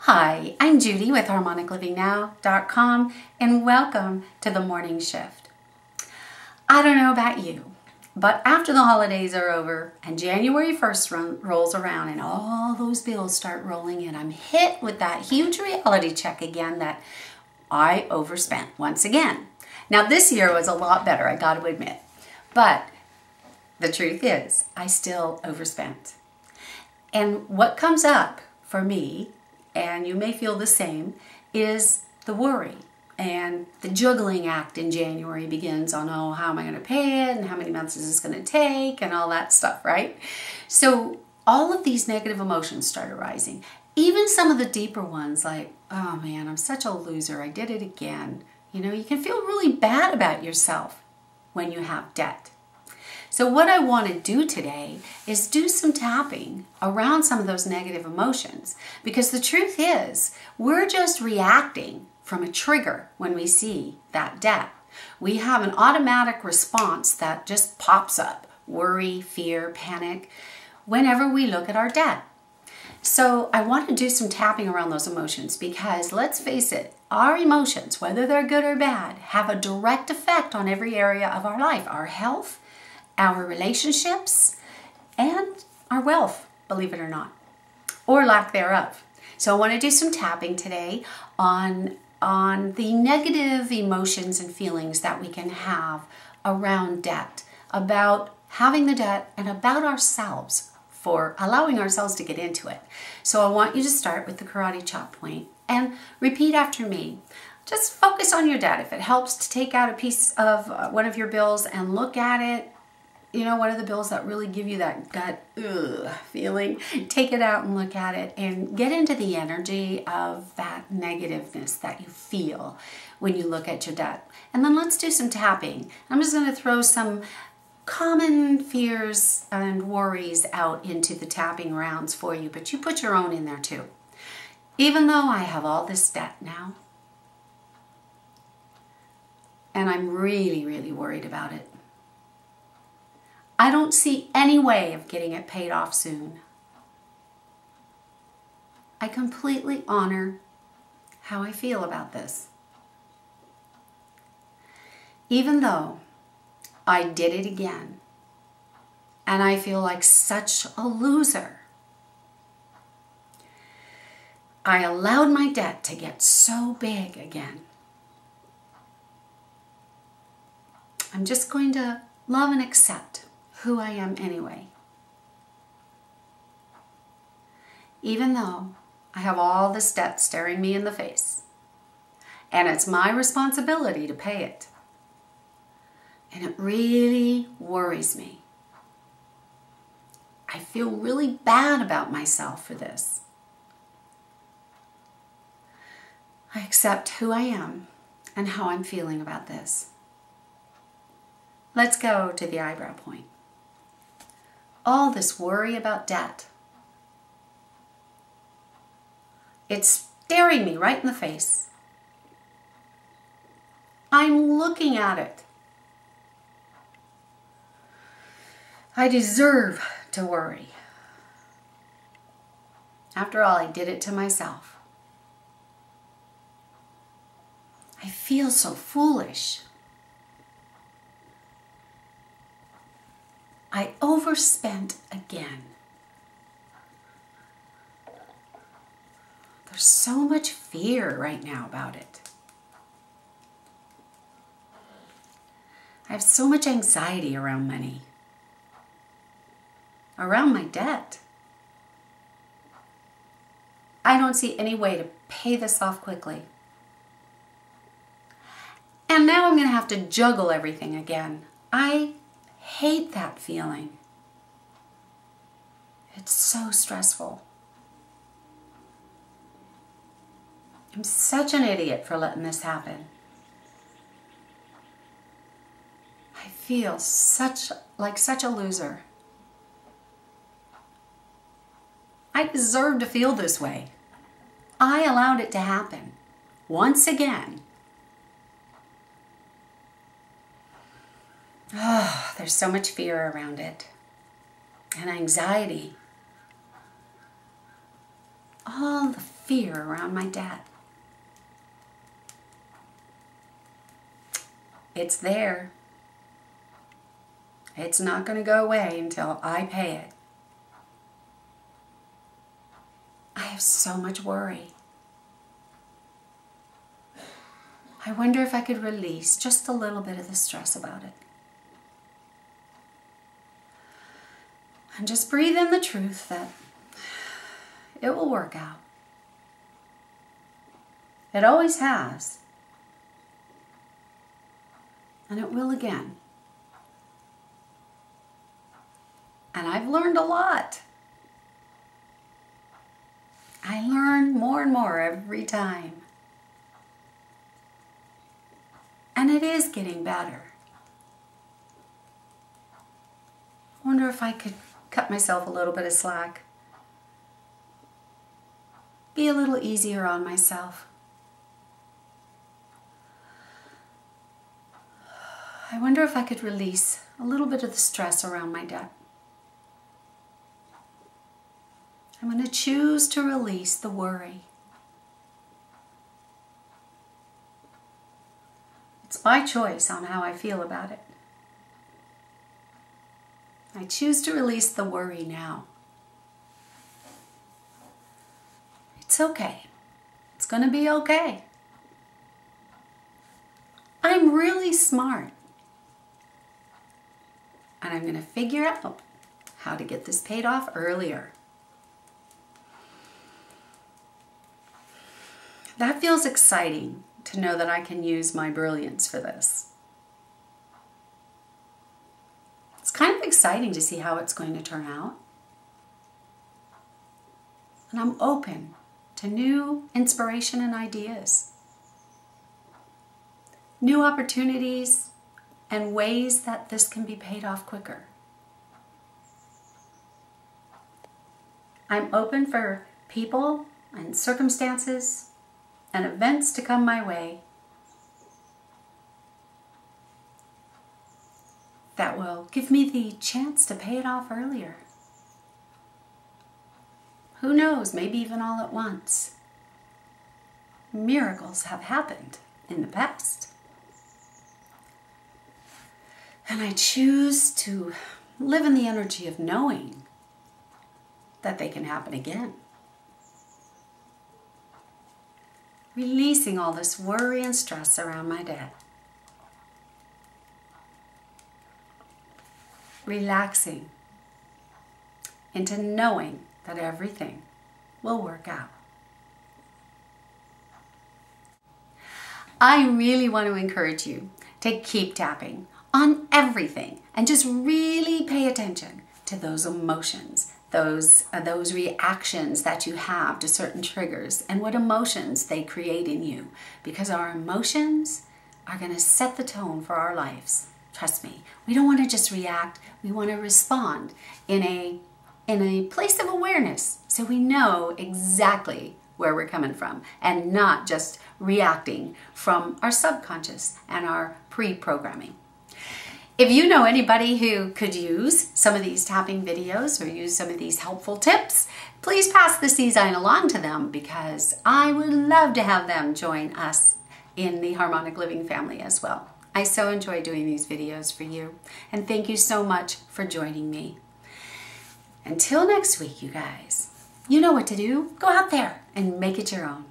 Hi, I'm Judy with HarmonicLivingNow.com and welcome to the Morning Shift. I don't know about you, but after the holidays are over and January 1st rolls around and all those bills start rolling in, I'm hit with that huge reality check again that I overspent once again. Now this year was a lot better, I got to admit, but the truth is I still overspent. And what comes up for me, and you may feel the same, is the worry. And the juggling act in January begins on, oh, how am I going to pay it? And how many months is this going to take? And all that stuff, right? So all of these negative emotions start arising. Even some of the deeper ones like, oh man, I'm such a loser. I did it again. You know, you can feel really bad about yourself when you have debt. So what I want to do today is do some tapping around some of those negative emotions, because the truth is we're just reacting from a trigger when we see that debt. We have an automatic response that just pops up, worry, fear, panic, whenever we look at our debt. So I want to do some tapping around those emotions because let's face it, our emotions, whether they're good or bad, have a direct effect on every area of our life, our health, our relationships, and our wealth, believe it or not, or lack thereof. So I want to do some tapping today on the negative emotions and feelings that we can have around debt, about having the debt, and about ourselves for allowing ourselves to get into it. So I want you to start with the karate chop point and repeat after me. Just focus on your debt. If it helps to take out a piece of one of your bills and look at it, you know, one of the bills that really give you that gut feeling, take it out and look at it and get into the energy of that negativeness that you feel when you look at your debt. And then let's do some tapping. I'm just going to throw some common fears and worries out into the tapping rounds for you, but you put your own in there too. Even though I have all this debt now, and I'm really, really worried about it, I don't see any way of getting it paid off soon. I completely honor how I feel about this. Even though I did it again, and I feel like such a loser, I allowed my debt to get so big again. I'm just going to love and accept who I am anyway. Even though I have all this debt staring me in the face, and it's my responsibility to pay it, and it really worries me. I feel really bad about myself for this. I accept who I am and how I'm feeling about this. Let's go to the eyebrow point. All this worry about debt. It's staring me right in the face. I'm looking at it. I deserve to worry. After all, I did it to myself. I feel so foolish. I overspent again. There's so much fear right now about it. I have so much anxiety around money, around my debt. I don't see any way to pay this off quickly. And now I'm going to have to juggle everything again. I hate that feeling. It's so stressful. I'm such an idiot for letting this happen. I feel like such a loser. I deserve to feel this way. I allowed it to happen once again. Oh, there's so much fear around it and anxiety. All the fear around my debt. It's there. It's not going to go away until I pay it. I have so much worry. I wonder if I could release just a little bit of the stress about it. And just breathe in the truth that it will work out. It always has. And it will again. And I've learned a lot. I learn more and more every time. And it is getting better. I wonder if I could cut myself a little bit of slack. Be a little easier on myself. I wonder if I could release a little bit of the stress around my debt. I'm going to choose to release the worry. It's my choice on how I feel about it. I choose to release the worry now. It's okay. It's going to be okay. I'm really smart. And I'm going to figure out how to get this paid off earlier. That feels exciting to know that I can use my brilliance for this. It's kind of exciting to see how it's going to turn out. And I'm open to new inspiration and ideas, new opportunities, and ways that this can be paid off quicker. I'm open for people and circumstances and events to come my way that will give me the chance to pay it off earlier. Who knows, maybe even all at once. Miracles have happened in the past. And I choose to live in the energy of knowing that they can happen again. Releasing all this worry and stress around my debt. Relaxing into knowing that everything will work out. I really want to encourage you to keep tapping on everything and just really pay attention to those emotions, those reactions that you have to certain triggers and what emotions they create in you, because our emotions are going to set the tone for our lives. Trust me, we don't want to just react, we want to respond in a place of awareness so we know exactly where we're coming from and not just reacting from our subconscious and our pre-programming. If you know anybody who could use some of these tapping videos or use some of these helpful tips, please pass this e-zine along to them, because I would love to have them join us in the Harmonic Living family as well. I so enjoy doing these videos for you, and thank you so much for joining me. Until next week, you guys, you know what to do. Go out there and make it your own.